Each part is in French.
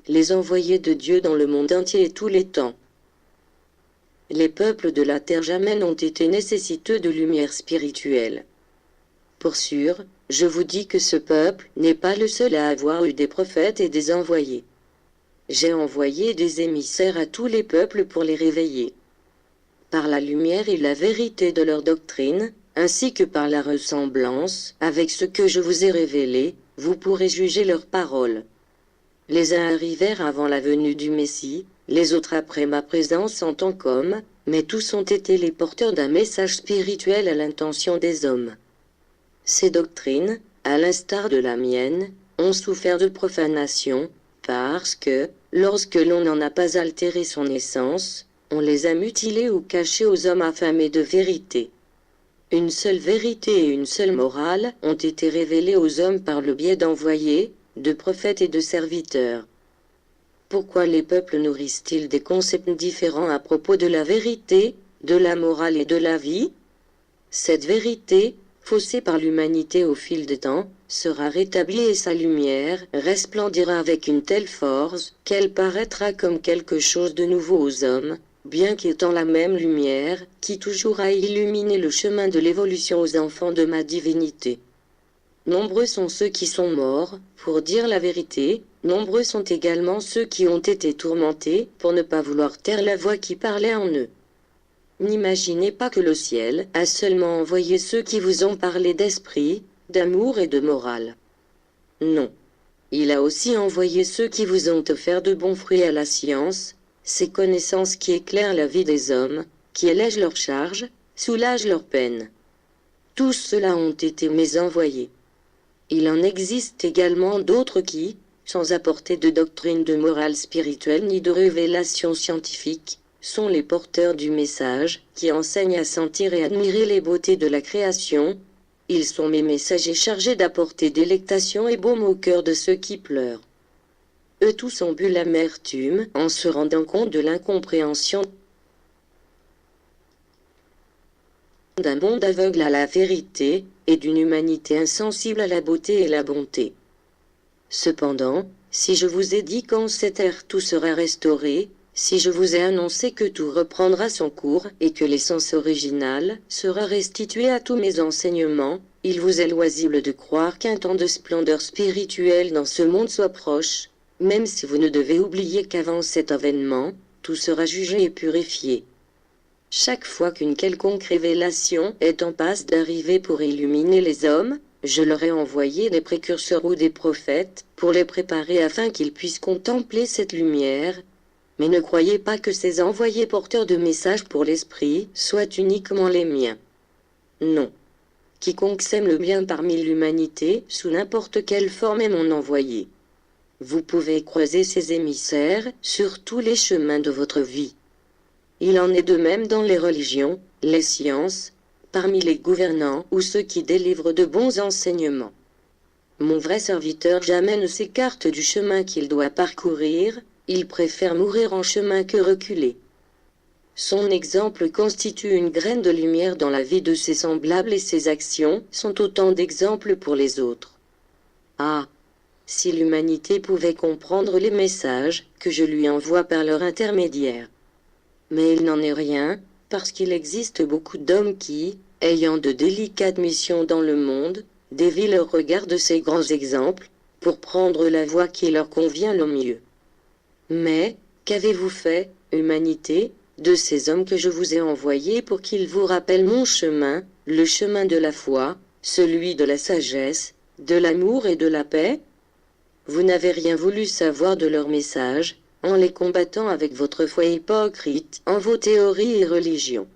les envoyés de Dieu dans le monde entier et tous les temps. Les peuples de la terre jamais n'ont été nécessiteux de lumière spirituelle. Pour sûr, je vous dis que ce peuple n'est pas le seul à avoir eu des prophètes et des envoyés. J'ai envoyé des émissaires à tous les peuples pour les réveiller. Par la lumière et la vérité de leur doctrine, ainsi que par la ressemblance avec ce que je vous ai révélé, vous pourrez juger leurs paroles. Les uns arrivèrent avant la venue du Messie, les autres après ma présence en tant qu'hommes, mais tous ont été les porteurs d'un message spirituel à l'intention des hommes. Ces doctrines, à l'instar de la mienne, ont souffert de profanation, parce que, lorsque l'on n'en a pas altéré son essence, on les a mutilées ou cachées aux hommes affamés de vérité. Une seule vérité et une seule morale ont été révélées aux hommes par le biais d'envoyés, de prophètes et de serviteurs. Pourquoi les peuples nourrissent-ils des concepts différents à propos de la vérité, de la morale et de la vie? Cette vérité, faussée par l'humanité au fil des temps, sera rétablie et sa lumière resplendira avec une telle force qu'elle paraîtra comme quelque chose de nouveau aux hommes, bien qu'étant la même lumière qui toujours a illuminé le chemin de l'évolution aux enfants de ma divinité. Nombreux sont ceux qui sont morts, pour dire la vérité, nombreux sont également ceux qui ont été tourmentés pour ne pas vouloir taire la voix qui parlait en eux. N'imaginez pas que le ciel a seulement envoyé ceux qui vous ont parlé d'esprit, d'amour et de morale. Non. Il a aussi envoyé ceux qui vous ont offert de bons fruits à la science, ces connaissances qui éclairent la vie des hommes, qui allègent leurs charges, soulagent leurs peines. Tous ceux-là ont été mes envoyés. Il en existe également d'autres qui, sans apporter de doctrine de morale spirituelle ni de révélation scientifique, sont les porteurs du message, qui enseignent à sentir et admirer les beautés de la création. Ils sont mes messagers chargés d'apporter délectation et baume au cœur de ceux qui pleurent. Eux tous ont bu l'amertume en se rendant compte de l'incompréhension d'un monde aveugle à la vérité, et d'une humanité insensible à la beauté et la bonté. Cependant, si je vous ai dit qu'en cette ère tout sera restauré, si je vous ai annoncé que tout reprendra son cours et que l'essence originale sera restituée à tous mes enseignements, il vous est loisible de croire qu'un temps de splendeur spirituelle dans ce monde soit proche, même si vous ne devez oublier qu'avant cet avènement, tout sera jugé et purifié. Chaque fois qu'une quelconque révélation est en passe d'arriver pour illuminer les hommes, je leur ai envoyé des précurseurs ou des prophètes, pour les préparer afin qu'ils puissent contempler cette lumière. Mais ne croyez pas que ces envoyés porteurs de messages pour l'esprit soient uniquement les miens. Non. Quiconque sème le bien parmi l'humanité, sous n'importe quelle forme est mon envoyé. Vous pouvez croiser ces émissaires sur tous les chemins de votre vie. Il en est de même dans les religions, les sciences, parmi les gouvernants ou ceux qui délivrent de bons enseignements. Mon vrai serviteur jamais ne s'écarte du chemin qu'il doit parcourir, il préfère mourir en chemin que reculer. Son exemple constitue une graine de lumière dans la vie de ses semblables et ses actions sont autant d'exemples pour les autres. Ah! Si l'humanité pouvait comprendre les messages que je lui envoie par leur intermédiaire. Mais il n'en est rien, parce qu'il existe beaucoup d'hommes qui, ayant de délicates missions dans le monde, dévient leur regard de ces grands exemples, pour prendre la voie qui leur convient le mieux. Mais, qu'avez-vous fait, humanité, de ces hommes que je vous ai envoyés pour qu'ils vous rappellent mon chemin, le chemin de la foi, celui de la sagesse, de l'amour et de la paix? Vous n'avez rien voulu savoir de leur message, en les combattant avec votre foi hypocrite, en vos théories et religions.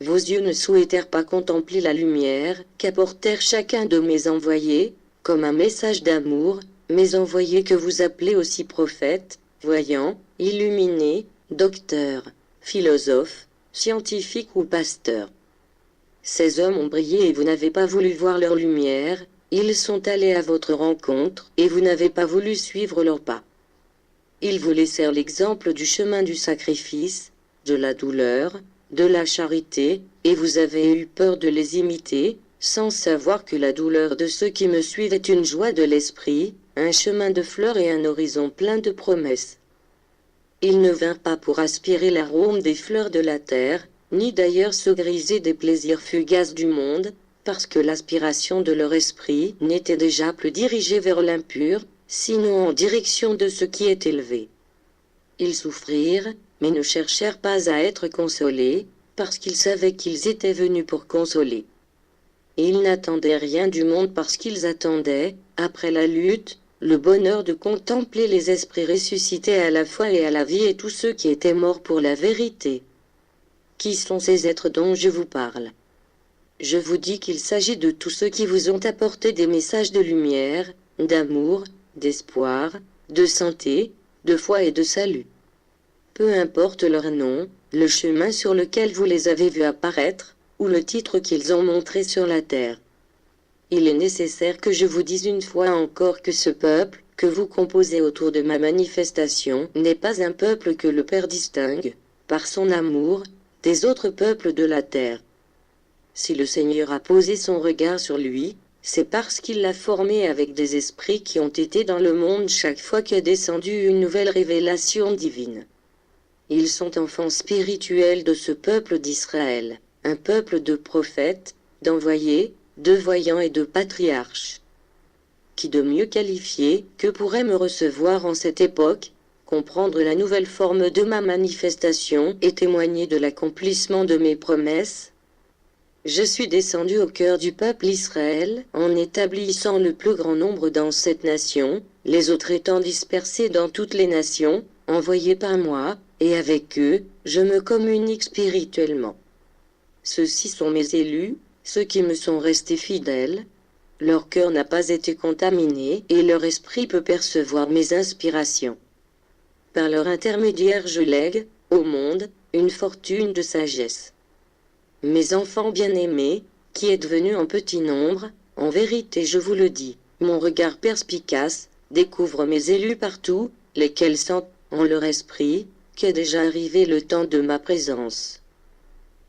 Vos yeux ne souhaitèrent pas contempler la lumière qu'apportèrent chacun de mes envoyés, comme un message d'amour, mes envoyés que vous appelez aussi prophètes, voyants, illuminés, docteurs, philosophes, scientifiques ou pasteurs. Ces hommes ont brillé et vous n'avez pas voulu voir leur lumière, ils sont allés à votre rencontre et vous n'avez pas voulu suivre leurs pas. Ils vous laissèrent l'exemple du chemin du sacrifice, de la douleur, de la charité, et vous avez eu peur de les imiter, sans savoir que la douleur de ceux qui me suivent est une joie de l'esprit, un chemin de fleurs et un horizon plein de promesses. Ils ne vinrent pas pour aspirer l'arôme des fleurs de la terre, ni d'ailleurs se griser des plaisirs fugaces du monde, parce que l'aspiration de leur esprit n'était déjà plus dirigée vers l'impur, sinon en direction de ce qui est élevé. Ils souffrirent, mais ne cherchèrent pas à être consolés, parce qu'ils savaient qu'ils étaient venus pour consoler. Et ils n'attendaient rien du monde parce qu'ils attendaient, après la lutte, le bonheur de contempler les esprits ressuscités à la foi et à la vie et tous ceux qui étaient morts pour la vérité. Qui sont ces êtres dont je vous parle? Je vous dis qu'il s'agit de tous ceux qui vous ont apporté des messages de lumière, d'amour, d'espoir, de santé, de foi et de salut. Peu importe leur nom, le chemin sur lequel vous les avez vus apparaître, ou le titre qu'ils ont montré sur la terre. Il est nécessaire que je vous dise une fois encore que ce peuple, que vous composez autour de ma manifestation, n'est pas un peuple que le Père distingue, par son amour, des autres peuples de la terre. Si le Seigneur a posé son regard sur lui, c'est parce qu'il l'a formé avec des esprits qui ont été dans le monde chaque fois qu'est descendue une nouvelle révélation divine. Ils sont enfants spirituels de ce peuple d'Israël, un peuple de prophètes, d'envoyés, de voyants et de patriarches. Qui de mieux qualifié que pourrait me recevoir en cette époque, comprendre la nouvelle forme de ma manifestation et témoigner de l'accomplissement de mes promesses? Je suis descendu au cœur du peuple Israël, en établissant le plus grand nombre dans cette nation, les autres étant dispersés dans toutes les nations, envoyés par moi, et avec eux, je me communique spirituellement. Ceux-ci sont mes élus, ceux qui me sont restés fidèles. Leur cœur n'a pas été contaminé, et leur esprit peut percevoir mes inspirations. Par leur intermédiaire je lègue, au monde, une fortune de sagesse. Mes enfants bien-aimés, qui êtes venus en petit nombre, en vérité je vous le dis, mon regard perspicace découvre mes élus partout, lesquels sentent, en leur esprit, qu'est déjà arrivé le temps de ma présence.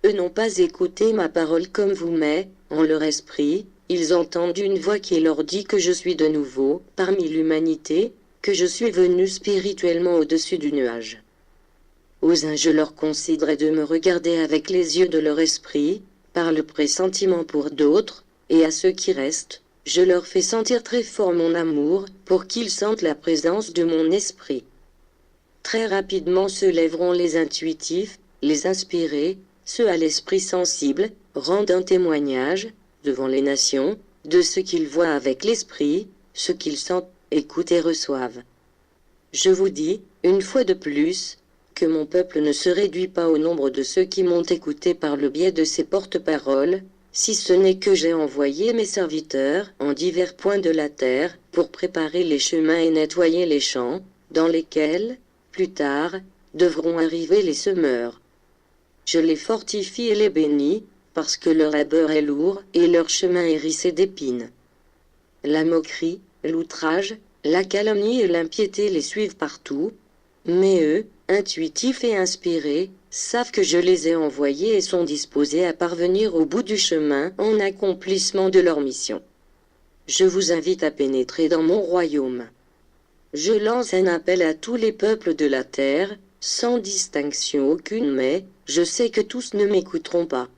Eux n'ont pas écouté ma parole comme vous, mais, en leur esprit, ils entendent une voix qui leur dit que je suis de nouveau, parmi l'humanité, que je suis venu spirituellement au-dessus du nuage. Aux uns je leur considérais de me regarder avec les yeux de leur esprit, par le pressentiment pour d'autres, et à ceux qui restent, je leur fais sentir très fort mon amour, pour qu'ils sentent la présence de mon esprit. Très rapidement se lèveront les intuitifs, les inspirés, ceux à l'esprit sensible, rendent un témoignage, devant les nations, de ce qu'ils voient avec l'esprit, ce qu'ils sentent, écoutent et reçoivent. Je vous dis, une fois de plus, que mon peuple ne se réduit pas au nombre de ceux qui m'ont écouté par le biais de ses porte-paroles, si ce n'est que j'ai envoyé mes serviteurs en divers points de la terre pour préparer les chemins et nettoyer les champs, dans lesquels, plus tard, devront arriver les semeurs. Je les fortifie et les bénis, parce que leur labeur est lourd et leur chemin hérissé d'épines. La moquerie, l'outrage, la calomnie et l'impiété les suivent partout, mais eux, intuitifs et inspirés, savent que je les ai envoyés et sont disposés à parvenir au bout du chemin en accomplissement de leur mission. Je vous invite à pénétrer dans mon royaume. Je lance un appel à tous les peuples de la terre, sans distinction aucune, mais je sais que tous ne m'écouteront pas.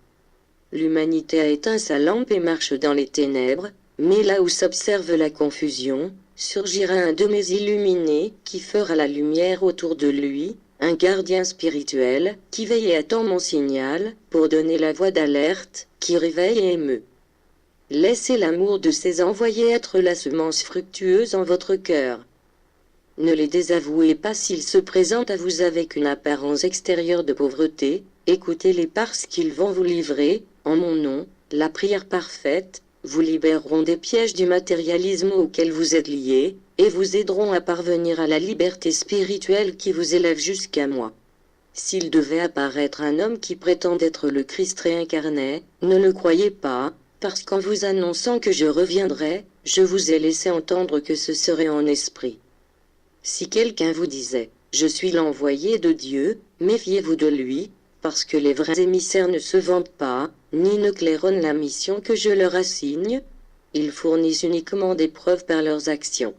L'humanité a éteint sa lampe et marche dans les ténèbres, mais là où s'observe la confusion, surgira un de mes illuminés qui fera la lumière autour de lui, un gardien spirituel qui veille et attend mon signal pour donner la voix d'alerte qui réveille et émeut. Laissez l'amour de ces envoyés être la semence fructueuse en votre cœur. Ne les désavouez pas s'ils se présentent à vous avec une apparence extérieure de pauvreté, écoutez-les parce qu'ils vont vous livrer, en mon nom, la prière parfaite, vous libéreront des pièges du matérialisme auquel vous êtes liés, et vous aideront à parvenir à la liberté spirituelle qui vous élève jusqu'à moi. S'il devait apparaître un homme qui prétend être le Christ réincarné, ne le croyez pas, parce qu'en vous annonçant que je reviendrai, je vous ai laissé entendre que ce serait en esprit. Si quelqu'un vous disait « Je suis l'envoyé de Dieu », méfiez-vous de lui, parce que les vrais émissaires ne se vantent pas, ni ne claironnent la mission que je leur assigne. Ils fournissent uniquement des preuves par leurs actions.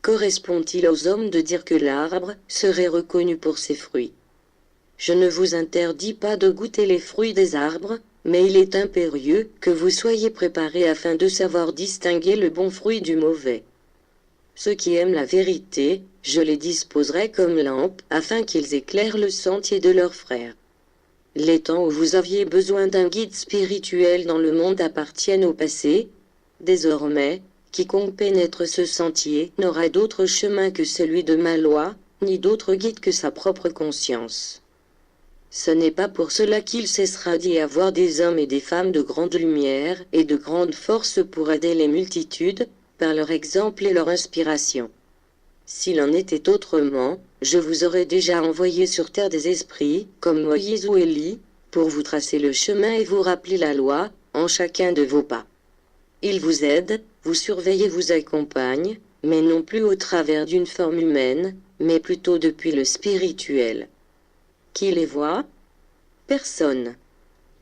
correspond-il aux hommes de dire que l'arbre serait reconnu pour ses fruits? Je ne vous interdis pas de goûter les fruits des arbres, mais il est impérieux que vous soyez préparés afin de savoir distinguer le bon fruit du mauvais. Ceux qui aiment la vérité, je les disposerai comme lampes, afin qu'ils éclairent le sentier de leurs frères. Les temps où vous aviez besoin d'un guide spirituel dans le monde appartiennent au passé. Désormais, quiconque pénètre ce sentier n'aura d'autre chemin que celui de ma loi, ni d'autre guide que sa propre conscience. Ce n'est pas pour cela qu'il cessera d'y avoir des hommes et des femmes de grande lumière et de grande force pour aider les multitudes, par leur exemple et leur inspiration. S'il en était autrement, je vous aurais déjà envoyé sur terre des esprits, comme Moïse ou Élie, pour vous tracer le chemin et vous rappeler la loi, en chacun de vos pas. Ils vous aident, vous surveillent et vous accompagnent, mais non plus au travers d'une forme humaine, mais plutôt depuis le spirituel. Qui les voit? Personne.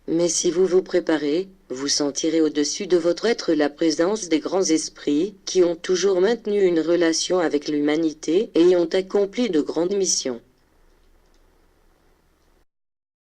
Mais si vous vous préparez, vous sentirez au-dessus de votre être la présence des grands esprits qui ont toujours maintenu une relation avec l'humanité et y ont accompli de grandes missions.